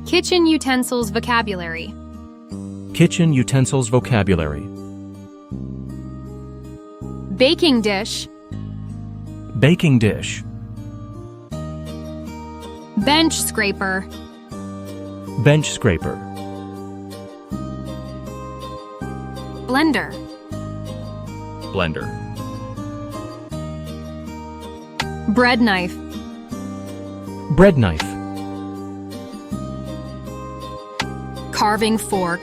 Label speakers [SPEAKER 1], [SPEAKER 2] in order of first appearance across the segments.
[SPEAKER 1] Kitchen utensils vocabulary.
[SPEAKER 2] Kitchen utensils vocabulary.
[SPEAKER 1] Baking dish.
[SPEAKER 2] Baking dish.
[SPEAKER 1] Bench scraper.
[SPEAKER 2] Bench scraper.
[SPEAKER 1] Blender.
[SPEAKER 2] Blender.
[SPEAKER 1] Bread knife.
[SPEAKER 2] Bread knife.
[SPEAKER 1] Carving fork.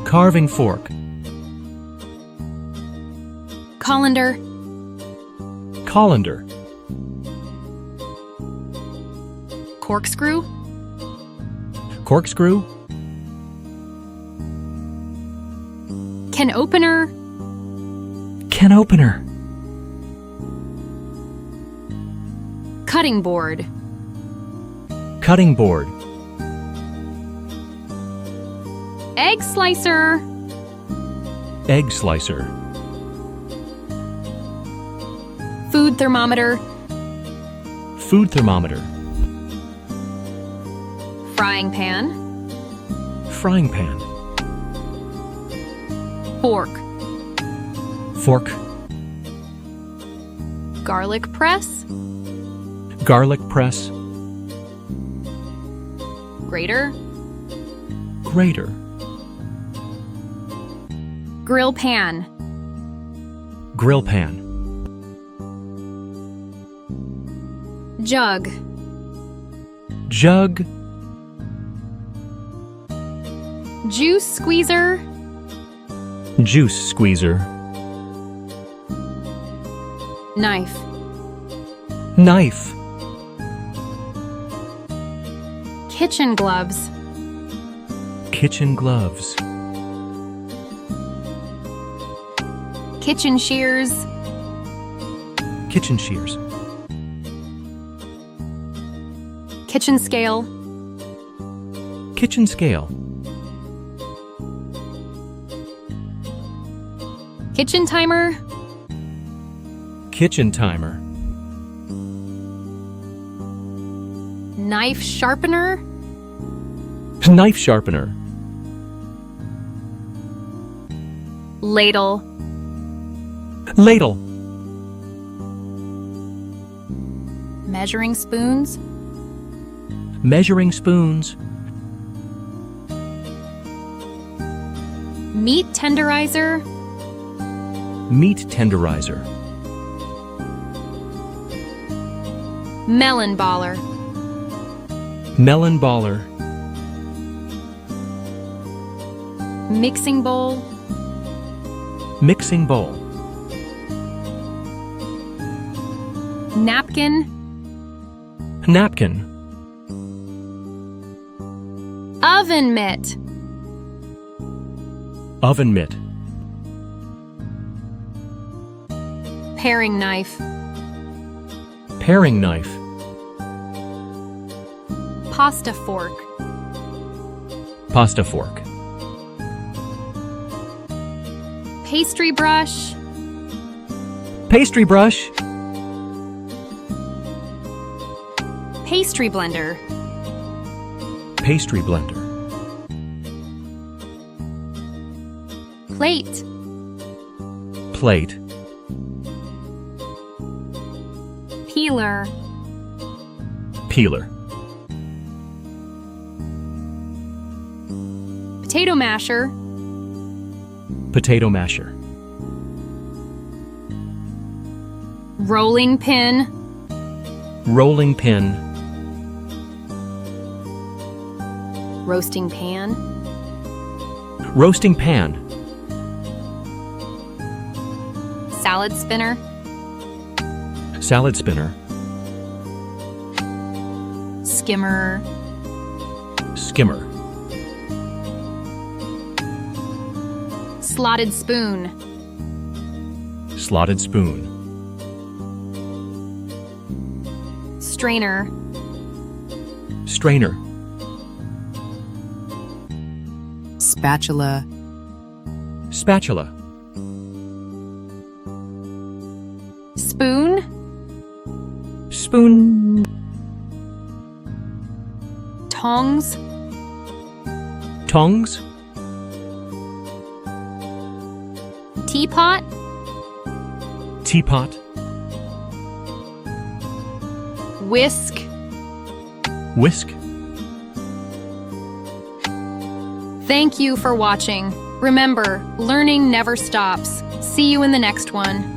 [SPEAKER 2] Carving fork.
[SPEAKER 1] Colander.
[SPEAKER 2] Colander.
[SPEAKER 1] Corkscrew.
[SPEAKER 2] Corkscrew.
[SPEAKER 1] Can opener.
[SPEAKER 2] Can opener.
[SPEAKER 1] Cutting board.
[SPEAKER 2] Cutting board.
[SPEAKER 1] Egg slicer.
[SPEAKER 2] Egg slicer.
[SPEAKER 1] Food thermometer.
[SPEAKER 2] Food thermometer.
[SPEAKER 1] Frying pan.
[SPEAKER 2] Frying pan.
[SPEAKER 1] Fork.
[SPEAKER 2] Fork.
[SPEAKER 1] Garlic press.
[SPEAKER 2] Garlic press.
[SPEAKER 1] Grater.
[SPEAKER 2] Grater.
[SPEAKER 1] Grill pan.
[SPEAKER 2] Grill pan.
[SPEAKER 1] Jug.
[SPEAKER 2] Jug.
[SPEAKER 1] Juice squeezer.
[SPEAKER 2] Juice squeezer.
[SPEAKER 1] Knife.
[SPEAKER 2] Knife.
[SPEAKER 1] Kitchen gloves.
[SPEAKER 2] Kitchen gloves.
[SPEAKER 1] Kitchen shears.
[SPEAKER 2] Kitchen shears.
[SPEAKER 1] Kitchen scale.
[SPEAKER 2] Kitchen scale.
[SPEAKER 1] Kitchen timer.
[SPEAKER 2] Kitchen timer.
[SPEAKER 1] Knife sharpener.
[SPEAKER 2] Knife sharpener.
[SPEAKER 1] Ladle.
[SPEAKER 2] Ladle.
[SPEAKER 1] Measuring spoons.
[SPEAKER 2] Measuring spoons.
[SPEAKER 1] Meat tenderizer.
[SPEAKER 2] Meat tenderizer.
[SPEAKER 1] Melon baller.
[SPEAKER 2] Melon baller.
[SPEAKER 1] Mixing bowl.
[SPEAKER 2] Mixing bowl.
[SPEAKER 1] Napkin.
[SPEAKER 2] Napkin.
[SPEAKER 1] Oven mitt.
[SPEAKER 2] Oven mitt.
[SPEAKER 1] Paring knife.
[SPEAKER 2] Paring knife.
[SPEAKER 1] Pasta fork.
[SPEAKER 2] Pasta fork.
[SPEAKER 1] Pastry brush.
[SPEAKER 2] Pastry brush.
[SPEAKER 1] Pastry blender.
[SPEAKER 2] Pastry blender.
[SPEAKER 1] Plate.
[SPEAKER 2] Plate.
[SPEAKER 1] Peeler.
[SPEAKER 2] Peeler.
[SPEAKER 1] Potato masher.
[SPEAKER 2] Potato masher.
[SPEAKER 1] Rolling pin.
[SPEAKER 2] Rolling pin.
[SPEAKER 1] Roasting pan.
[SPEAKER 2] Roasting pan.
[SPEAKER 1] Salad spinner.
[SPEAKER 2] Salad spinner.
[SPEAKER 1] Skimmer.
[SPEAKER 2] Skimmer.
[SPEAKER 1] Slotted spoon.
[SPEAKER 2] Slotted spoon.
[SPEAKER 1] Strainer.
[SPEAKER 2] Strainer.
[SPEAKER 3] Spatula.
[SPEAKER 2] Spatula.
[SPEAKER 1] Spoon.
[SPEAKER 2] Spoon.
[SPEAKER 1] tongs,
[SPEAKER 2] tongs,
[SPEAKER 1] teapot,
[SPEAKER 2] teapot,
[SPEAKER 1] whisk,
[SPEAKER 2] whisk.
[SPEAKER 1] Thank you for watching. Remember, learning never stops. See you in the next one.